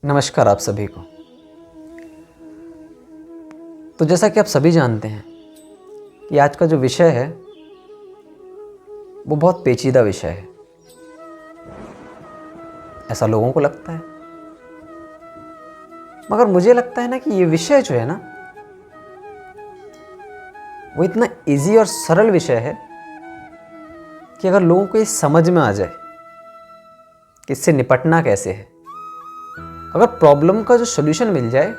नमस्कार आप सभी को। तो जैसा कि आप सभी जानते हैं कि आज का जो विषय है वो बहुत पेचीदा विषय है, ऐसा लोगों को लगता है। मगर मुझे लगता है ना कि ये विषय जो है ना वो इतना इजी और सरल विषय है कि अगर लोगों को ये समझ में आ जाए कि इससे निपटना कैसे है, अगर प्रॉब्लम का जो सॉल्यूशन मिल जाए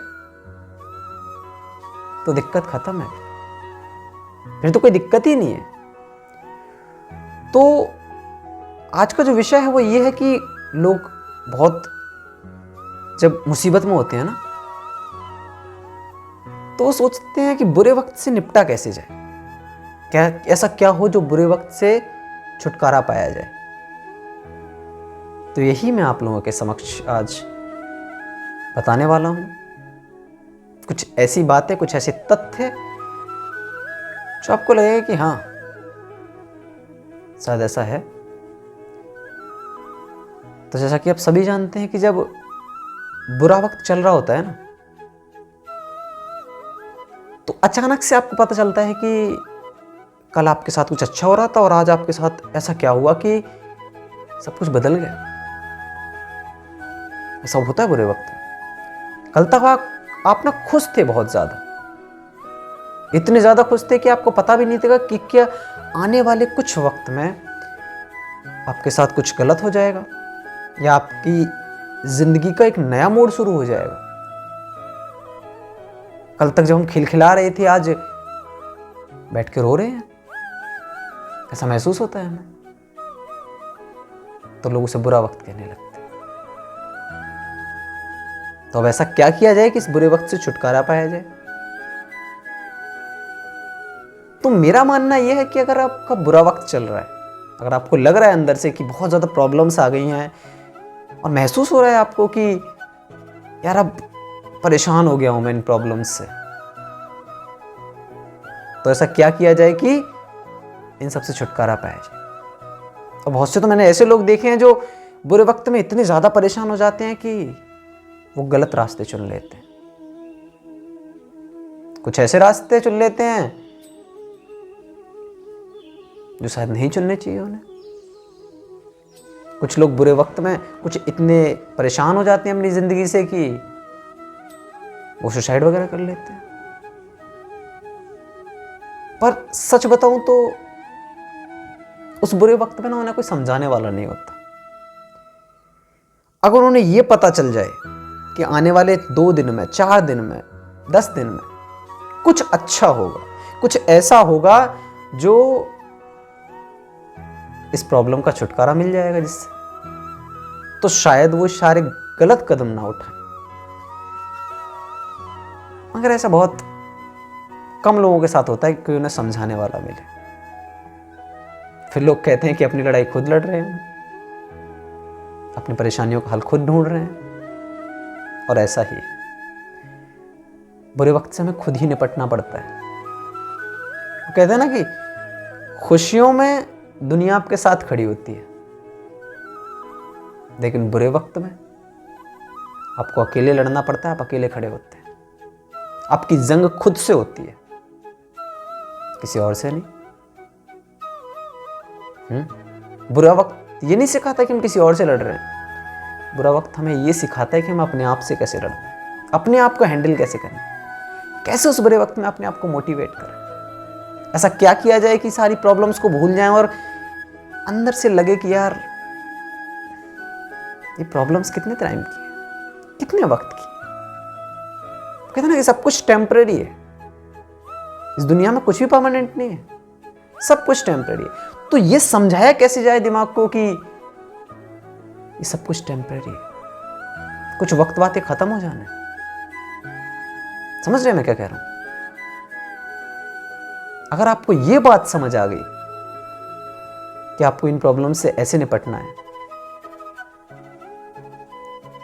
तो दिक्कत खत्म है, फिर तो कोई दिक्कत ही नहीं है। तो आज का जो विषय है वो ये है कि लोग बहुत जब मुसीबत में होते हैं ना तो वो सोचते हैं कि बुरे वक्त से निपटा कैसे जाए, क्या ऐसा क्या हो जो बुरे वक्त से छुटकारा पाया जाए। तो यही मैं आप लोगों के समक्ष आज बताने वाला हूं। कुछ ऐसी बातें, कुछ ऐसे तथ्य जो आपको लगेगा कि हाँ शायद ऐसा है। तो जैसा कि आप सभी जानते हैं कि जब बुरा वक्त चल रहा होता है ना तो अचानक से आपको पता चलता है कि कल आपके साथ कुछ अच्छा हो रहा था और आज आपके साथ ऐसा क्या हुआ कि सब कुछ बदल गया। ऐसा होता है बुरे वक्त में। कल तक आप ना खुश थे, बहुत ज्यादा, इतने ज्यादा खुश थे कि आपको पता भी नहीं था कि क्या आने वाले कुछ वक्त में आपके साथ कुछ गलत हो जाएगा या आपकी जिंदगी का एक नया मोड़ शुरू हो जाएगा। कल तक जब हम खिलखिला रहे थे आज बैठ के रो रहे हैं, ऐसा महसूस होता है हमें। तो लोग उसे बुरा वक्त कहने लगते। तो अब ऐसा क्या किया जाए कि इस बुरे वक्त से छुटकारा पाया जाए। तो मेरा मानना यह है कि अगर आपका बुरा वक्त चल रहा है, अगर आपको लग रहा है अंदर से कि बहुत ज्यादा प्रॉब्लम्स आ गई हैं और महसूस हो रहा है आपको कि यार अब परेशान हो गया हूं मैं इन प्रॉब्लम्स से, तो ऐसा क्या किया जाए कि इन सब से छुटकारा पाया जाए। और बहुत से तो मैंने ऐसे लोग देखे हैं जो बुरे वक्त में इतने ज्यादा परेशान हो जाते हैं कि वो गलत रास्ते चुन लेते हैं। कुछ ऐसे रास्ते चुन लेते हैं जो शायद नहीं चुनने चाहिए उन्हें। कुछ लोग बुरे वक्त में कुछ इतने परेशान हो जाते हैं अपनी जिंदगी से कि वो सुसाइड वगैरह कर लेते हैं। पर सच बताऊं तो उस बुरे वक्त में ना उन्हें कोई समझाने वाला नहीं होता। अगर उन्हें यह पता चल जाए कि आने वाले 2 दिन में, 4 दिन में, 10 दिन में कुछ अच्छा होगा, कुछ ऐसा होगा जो इस प्रॉब्लम का छुटकारा मिल जाएगा जिससे, तो शायद वो सारे गलत कदम ना उठाए। मगर ऐसा बहुत कम लोगों के साथ होता है कि उन्हें समझाने वाला मिले। फिर लोग कहते हैं कि अपनी लड़ाई खुद लड़ रहे हैं, अपनी परेशानियों का हल खुद ढूंढ रहे हैं। और ऐसा ही है, बुरे वक्त से हमें खुद ही निपटना पड़ता है। वो कहते हैं ना कि खुशियों में दुनिया आपके साथ खड़ी होती है, लेकिन बुरे वक्त में आपको अकेले लड़ना पड़ता है। आप अकेले खड़े होते हैं। आपकी जंग खुद से होती है, किसी और से नहीं। बुरा वक्त ये नहीं सिखाता कि हम किसी और से लड़ रहे हैं। बुरा वक्त हमें ये सिखाता है कि हम अपने आप से कैसे लड़ें, अपने आप को हैंडल कैसे करें, कैसे उस बुरे वक्त में अपने आप को मोटिवेट करें। ऐसा क्या किया जाए कि सारी प्रॉब्लम्स को भूल जाएं और अंदर से लगे कि यार ये प्रॉब्लम्स कितने टाइम की है, कितने वक्त की। कहते हैं ना कि सब कुछ टेम्पररी है। इस दुनिया में कुछ भी परमानेंट नहीं है, सब कुछ टेम्पररी है। तो ये समझाया कैसे जाए दिमाग को कि ये सब कुछ टेम्पररी है, कुछ वक्त बातें खत्म हो जाना है। समझ रहे हैं मैं क्या कह रहा हूं? अगर आपको ये बात समझ आ गई कि आपको इन प्रॉब्लम से ऐसे निपटना है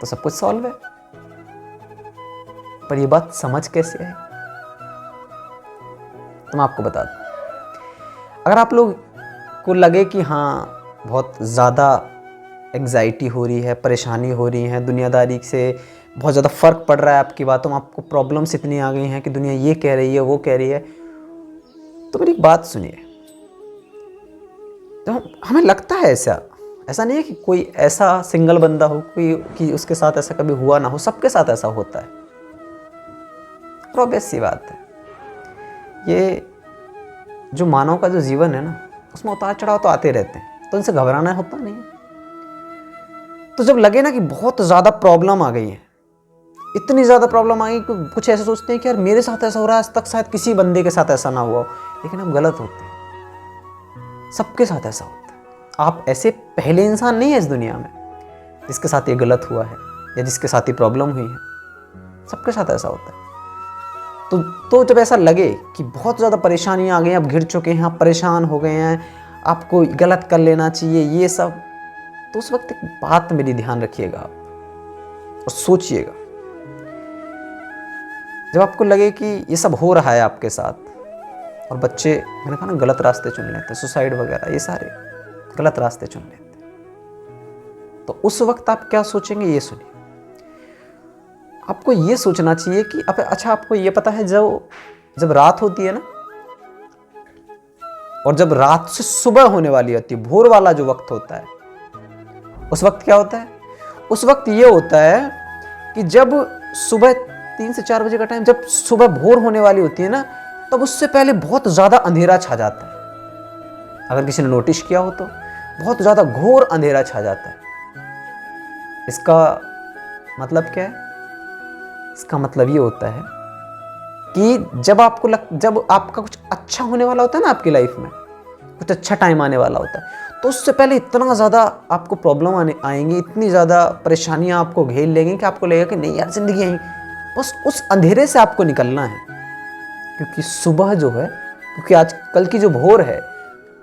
तो सब कुछ सॉल्व है। पर ये बात समझ कैसे है तो मैं आपको बता दूं। अगर आप लोग को लगे कि हाँ बहुत ज़्यादा एंग्जाइटी हो रही है, परेशानी हो रही है, दुनियादारी से बहुत ज़्यादा फ़र्क पड़ रहा है आपकी बातों में, आपको प्रॉब्लम्स इतनी आ गई हैं कि दुनिया ये कह रही है, वो कह रही है, तो मेरी एक बात सुनिए। तो हमें लगता है ऐसा नहीं है कि कोई ऐसा सिंगल बंदा हो कोई कि उसके साथ ऐसा कभी हुआ ना हो, सबके साथ ऐसा होता है। और ऑब्वियस सी बात है, ये जो मानव का जो जीवन है ना, उसमें उतार चढ़ाव तो आते रहते हैं, तो इनसे घबराना होता नहीं है। तो जब लगे ना कि बहुत ज़्यादा प्रॉब्लम आ गई है, इतनी ज़्यादा प्रॉब्लम आ गई कि कुछ ऐसे सोचते हैं कि यार मेरे साथ ऐसा हो रहा है, आज तक शायद किसी बंदे के साथ ऐसा ना हुआ हो, लेकिन हम गलत होते हैं। सबके साथ ऐसा होता है। आप ऐसे पहले इंसान नहीं है इस दुनिया में जिसके साथ ये गलत हुआ है या जिसके साथ ये प्रॉब्लम हुई है। सबके साथ ऐसा होता है। तो जब ऐसा लगे कि बहुत ज़्यादा परेशानियाँ आ गई, आप घिर चुके हैं, आप परेशान हो गए हैं, आपको गलत कर लेना चाहिए ये सब, तो उस वक्त एक बात मेरी ध्यान रखिएगा आप और सोचिएगा। जब आपको लगे कि ये सब हो रहा है आपके साथ और बच्चे, मैंने कहा ना, गलत रास्ते चुन लेते हैं, सुसाइड वगैरह ये सारे गलत रास्ते चुन लेते हैं, तो उस वक्त आप क्या सोचेंगे ये सुनिए। आपको ये सोचना चाहिए कि अच्छा आपको ये पता है जब रात होती है ना, और जब रात से सुबह होने वाली होती है, भोर वाला जो वक्त होता है, उस वक्त क्या होता है? उस वक्त ये होता है कि जब सुबह 3 से 4 बजे का टाइम, जब सुबह भोर होने वाली होती है ना, तब उससे पहले बहुत ज़्यादा अंधेरा छा जाता है। अगर किसी ने नोटिस किया हो तो बहुत ज़्यादा घोर अंधेरा छा जाता है। इसका मतलब क्या है? इसका मतलब ये होता है कि जब आपका कुछ अच्छा होने वाला होता है ना, आपकी लाइफ में कुछ अच्छा टाइम आने वाला होता है, तो उससे पहले इतना ज़्यादा आपको प्रॉब्लम आएंगी, इतनी ज़्यादा परेशानियां आपको घेर लेंगी कि आपको लगेगा कि नहीं यार ज़िंदगी यहीं, बस उस अंधेरे से आपको निकलना है। क्योंकि सुबह जो है, क्योंकि आज कल की जो भोर है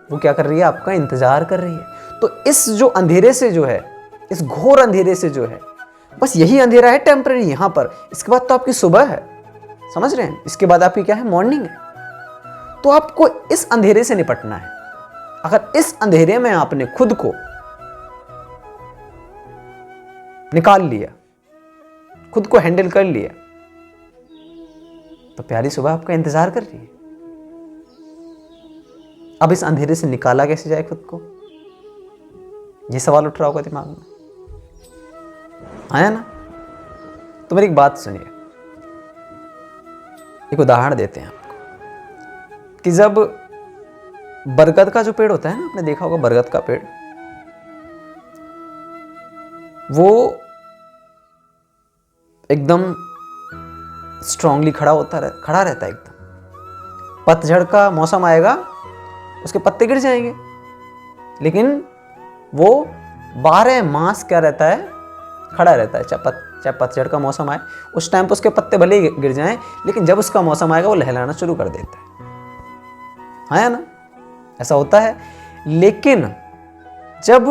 वो क्या कर रही है? आपका इंतज़ार कर रही है। तो इस जो अंधेरे से जो है, इस घोर अंधेरे से जो है, बस यही अंधेरा है टेम्पररी यहाँ पर, इसके बाद तो आपकी सुबह है, समझ रहे हैं? इसके बाद आपकी क्या है? मॉर्निंग है। तो आपको इस अंधेरे से निपटना है। अगर इस अंधेरे में आपने खुद को निकाल लिया, खुद को हैंडल कर लिया, तो प्यारी सुबह आपका इंतजार कर रही है। अब इस अंधेरे से निकाला कैसे जाए खुद को? ये सवाल उठ रहा होगा दिमाग में, आया ना? तो मेरी एक बात सुनिए, एक उदाहरण देते हैं आपको कि जब बरगद का जो पेड़ होता है ना, आपने देखा होगा बरगद का पेड़, वो एकदम स्ट्रांगली खड़ा रहता है एकदम। पतझड़ का मौसम आएगा, उसके पत्ते गिर जाएंगे, लेकिन वो 12 मास क्या रहता है? खड़ा रहता है। चाहे पतझड़ का मौसम आए, उस टाइम पर उसके पत्ते भले ही गिर जाएं, लेकिन जब उसका मौसम आएगा वो लहलाना शुरू कर देता है ना? ऐसा होता है। लेकिन जब,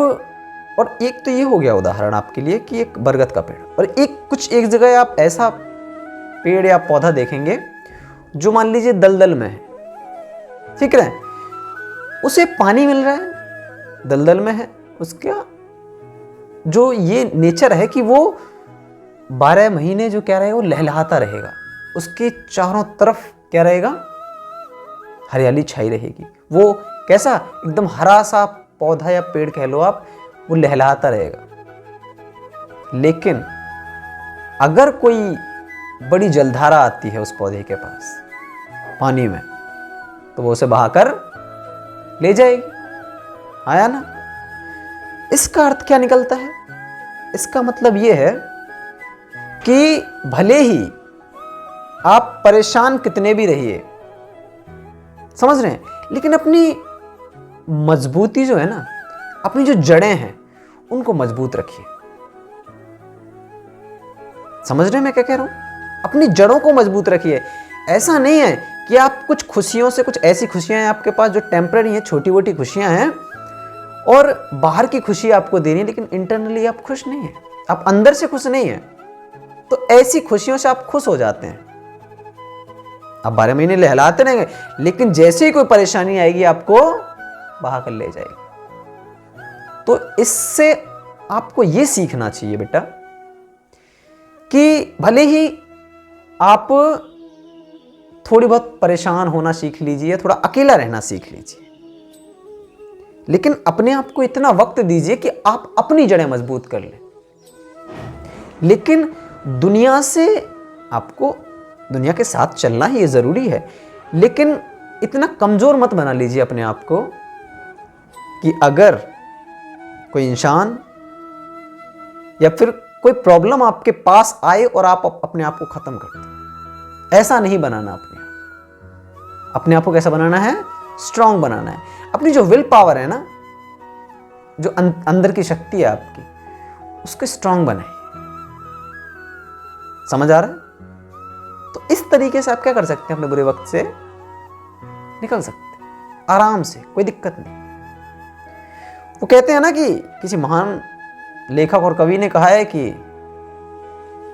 और एक तो ये हो गया उदाहरण आपके लिए कि एक बरगद का पेड़, और एक जगह आप ऐसा पेड़ या पौधा देखेंगे जो मान लीजिए दलदल में है, ठीक है, उसे पानी मिल रहा है, दलदल में है, उसका जो ये नेचर है कि वो 12 महीने जो क्या रहेगा, वो लहलहाता रहेगा, उसके चारों तरफ क्या रहेगा? हरियाली छाई रहेगी। वो कैसा? एकदम हरा सा पौधा या पेड़ कह लो आप, वो लहलहाता रहेगा। लेकिन अगर कोई बड़ी जलधारा आती है उस पौधे के पास पानी में, तो वो उसे बहाकर ले जाएगी। आया ना? इसका अर्थ क्या निकलता है? इसका मतलब यह है कि भले ही आप परेशान कितने भी रहिए, समझ रहे हैं, लेकिन अपनी मजबूती जो है ना, अपनी जो जड़ें हैं, उनको मजबूत रखिए। समझ रहे हैं मैं क्या कह रहा हूं? अपनी जड़ों को मजबूत रखिए। ऐसा नहीं है कि आप कुछ खुशियों से, कुछ ऐसी खुशियां हैं आपके पास जो टेम्पररी हैं, छोटी मोटी खुशियां हैं, और बाहर की खुशी आपको देनी है, लेकिन इंटरनली आप खुश नहीं है, आप अंदर से खुश नहीं है। तो ऐसी खुशियों से आप खुश हो जाते हैं, आप 12 महीने लहलाते रहेंगे, लेकिन जैसे ही कोई परेशानी आएगी आपको बहा कर ले जाएगी। तो इससे आपको ये सीखना चाहिए बेटा कि भले ही आप थोड़ी बहुत परेशान होना सीख लीजिए, थोड़ा अकेला रहना सीख लीजिए, लेकिन अपने आप को इतना वक्त दीजिए कि आप अपनी जड़ें मजबूत कर लें। लेकिन दुनिया से आपको, दुनिया के साथ चलना ही जरूरी है, लेकिन इतना कमजोर मत बना लीजिए अपने आप को कि अगर कोई इंसान या फिर कोई प्रॉब्लम आपके पास आए और आप अपने आप को खत्म कर दो। ऐसा नहीं बनाना अपने आप को कैसा बनाना है? स्ट्रांग बनाना है। अपनी जो विल पावर है ना, जो अंदर की शक्ति है आपकी, उसको स्ट्रांग बनाइए। समझ आ रहा है? तो इस तरीके से आप क्या कर सकते हैं, अपने बुरे वक्त से निकल सकते हैं आराम से, कोई दिक्कत नहीं। वो कहते हैं ना कि किसी महान लेखक और कवि ने कहा है कि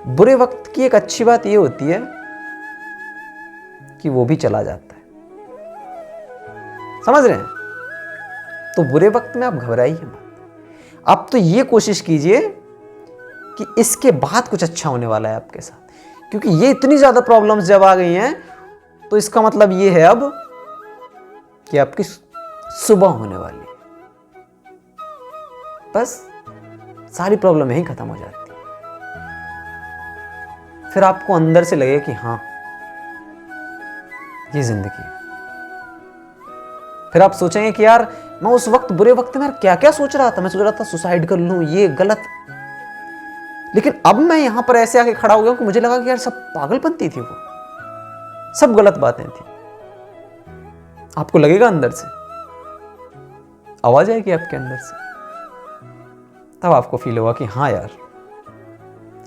बुरे वक्त की एक अच्छी बात यह होती है कि वो भी चला जाता है। समझ रहे हैं? तो बुरे वक्त में आप घबराइए मत। आप तो ये कोशिश कीजिए कि इसके बाद कुछ अच्छा होने वाला है आपके साथ, क्योंकि ये इतनी ज्यादा प्रॉब्लम्स जब आ गई हैं तो इसका मतलब ये है अब कि आपकी सुबह होने वाली है। बस सारी प्रॉब्लम यहीं खत्म हो जाती है। फिर आपको अंदर से लगे कि हाँ, ये जिंदगी है। फिर आप सोचेंगे कि यार मैं उस वक्त, बुरे वक्त में यार क्या क्या सोच रहा था। मैं सोच रहा था सुसाइड कर लूं, ये गलत, लेकिन अब मैं यहां पर ऐसे आके खड़ा हो गया कि मुझे लगा कि यार सब पागलपंती थी, वो सब गलत बातें थी। आपको लगेगा अंदर से, आवाज आएगी आपके अंदर से, तब आपको फील होगा कि हाँ यार,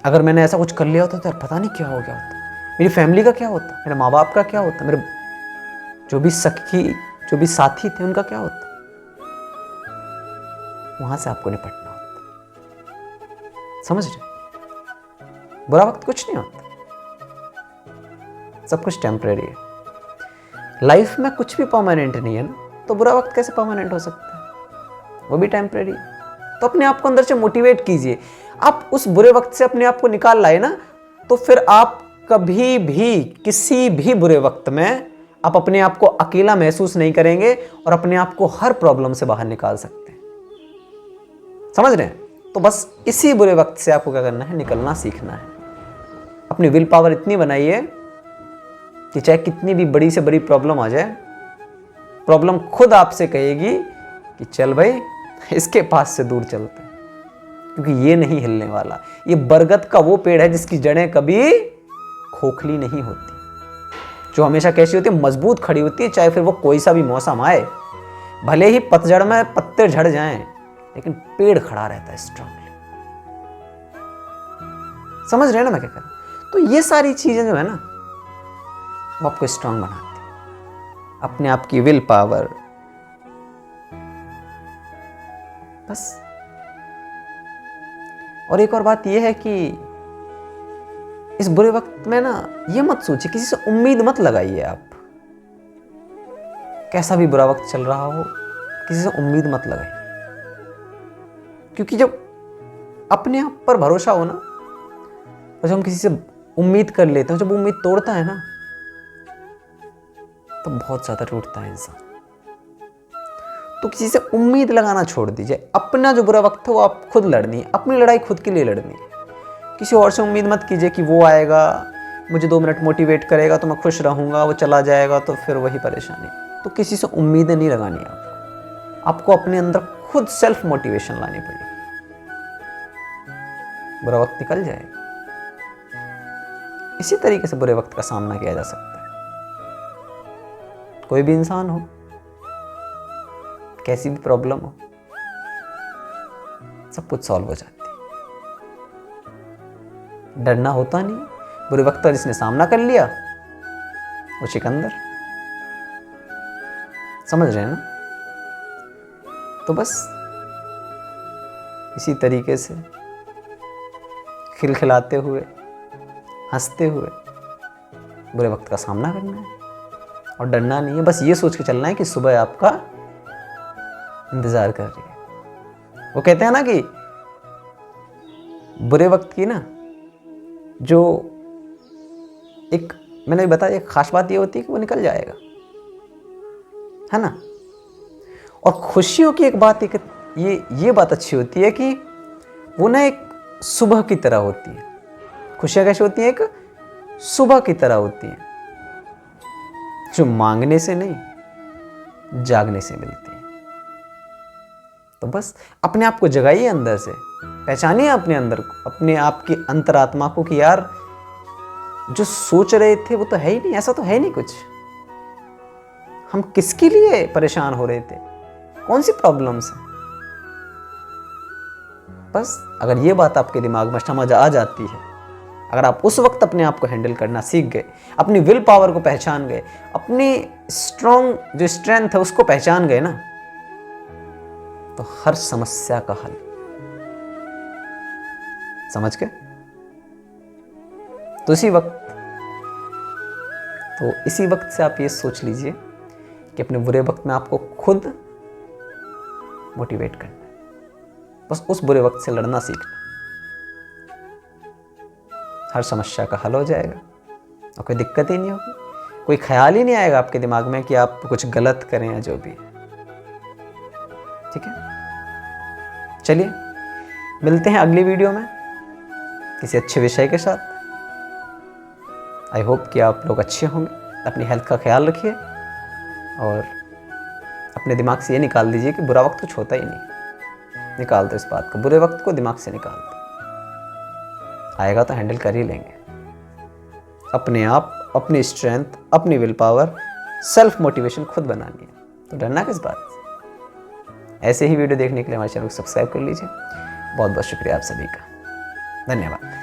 अगर मैंने ऐसा कुछ कर लिया होता तो यार पता नहीं क्या हो गया होता, मेरी फैमिली का क्या होता, मेरे माँ बाप का क्या होता, मेरे जो भी सखी, जो भी साथी थे उनका क्या होता। वहां से आपको निपटना होता। समझ रहे? बुरा वक्त कुछ नहीं होता, सब कुछ टेम्परेरी है। लाइफ में कुछ भी परमानेंट नहीं है ना, तो बुरा वक्त कैसे परमानेंट हो सकता है? वो भी टेम्परेरी। तो अपने आप को अंदर से मोटिवेट कीजिए। आप उस बुरे वक्त से अपने आप को निकाल लाए ना, तो फिर आप कभी भी किसी भी बुरे वक्त में आप अपने आप को अकेला महसूस नहीं करेंगे और अपने आप को हर प्रॉब्लम से बाहर निकाल सकते हैं। समझ रहे हैं? तो बस इसी बुरे वक्त से आपको क्या करना है, निकलना सीखना है। अपनी विल पावर इतनी बनाइए कि चाहे कितनी भी बड़ी से बड़ी प्रॉब्लम आ जाए, प्रॉब्लम खुद आपसे कहेगी कि चल भाई, इसके पास से दूर चलते हैं, क्योंकि ये नहीं हिलने वाला। ये बरगद का वो पेड़ है जिसकी जड़ें कभी खोखली नहीं होती, जो हमेशा कैसी होती है, मजबूत खड़ी होती है। चाहे फिर वो कोई सा भी मौसम आए, भले ही पतझड़ में पत्ते झड़ जाएं, लेकिन पेड़ खड़ा रहता है स्ट्रांगली। समझ रहे हैं ना मैं क्या कर रहा हूं? तो ये सारी चीजें जो है ना, वो आपको स्ट्रांग बनाती है। अपने आप की विल पावर, बस। और एक और बात यह है कि इस बुरे वक्त में ना, ये मत सोचिए, किसी से उम्मीद मत लगाइए आप। कैसा भी बुरा वक्त चल रहा हो, किसी से उम्मीद मत लगाइए, क्योंकि जब अपने आप पर भरोसा हो ना, और जब हम किसी से उम्मीद कर लेते हैं, जब उम्मीद तोड़ता है ना, तो बहुत ज्यादा टूटता है इंसान। तो किसी से उम्मीद लगाना छोड़ दीजिए। अपना जो बुरा वक्त है वो आप खुद लड़नी है, अपनी लड़ाई खुद के लिए लड़नी है। किसी और से उम्मीद मत कीजिए कि वो आएगा, मुझे 2 मिनट मोटिवेट करेगा तो मैं खुश रहूंगा, वो चला जाएगा तो फिर वही परेशानी। तो किसी से उम्मीदें नहीं लगानी है आपको अपने अंदर खुद सेल्फ मोटिवेशन लानी पड़ेगी। बुरा वक्त निकल जाएगा। इसी तरीके से बुरे वक्त का सामना किया जा सकता है। कोई भी इंसान हो, कैसी भी प्रॉब्लम हो, सब कुछ सॉल्व हो जाती है। डरना होता नहीं। बुरे वक्त का जिसने सामना कर लिया वो सिकंदर। समझ रहे हैं ना? तो बस इसी तरीके से खिलखिलाते हुए, हंसते हुए बुरे वक्त का सामना करना है और डरना नहीं है। बस ये सोच के चलना है कि सुबह आपका इंतजार कर रही है। वो कहते हैं ना कि बुरे वक्त की ना जो एक मैंने बताया, एक खास बात ये होती है कि वो निकल जाएगा, है ना। और खुशियों की एक बात ये बात अच्छी होती है कि वो ना एक सुबह की तरह होती है। खुशियाँ कैसी होती हैं? एक सुबह की तरह होती हैं, जो मांगने से नहीं जागने से मिलती है। तो बस अपने आप को जगाइए अंदर से, पहचानिए अपने अंदर को, अपने आप की अंतरात्मा को कि यार जो सोच रहे थे वो तो है ही नहीं, ऐसा तो है नहीं कुछ। हम किसके लिए परेशान हो रहे थे, कौन सी प्रॉब्लम्स है। बस अगर ये बात आपके दिमाग में समझ आ जाती है, अगर आप उस वक्त अपने आप को हैंडल करना सीख गए, अपनी विल पावर को पहचान गए, अपनी स्ट्रॉन्ग जो स्ट्रेंथ है उसको पहचान गए ना, तो हर समस्या का हल समझ के तो इसी वक्त से आप ये सोच लीजिए कि अपने बुरे वक्त में आपको खुद मोटिवेट करना है। बस उस बुरे वक्त से लड़ना सीखना, हर समस्या का हल हो जाएगा और कोई दिक्कत ही नहीं होगी, कोई ख्याल ही नहीं आएगा आपके दिमाग में कि आप कुछ गलत करें या जो भी। ठीक है, चलिए मिलते हैं अगली वीडियो में किसी अच्छे विषय के साथ। आई होप कि आप लोग अच्छे होंगे। अपनी हेल्थ का ख्याल रखिए और अपने दिमाग से ये निकाल दीजिए कि बुरा वक्त कुछ होता ही नहीं। निकाल दो इस बात को, बुरे वक्त को दिमाग से निकाल दो, आएगा तो हैंडल कर ही लेंगे। अपने आप, अपनी स्ट्रेंथ, अपनी विल पावर, सेल्फ मोटिवेशन खुद बनानी है, तो डरना किस बात से। ऐसे ही वीडियो देखने के लिए हमारे चैनल को सब्सक्राइब कर लीजिए। बहुत बहुत शुक्रिया आप सभी का, धन्यवाद।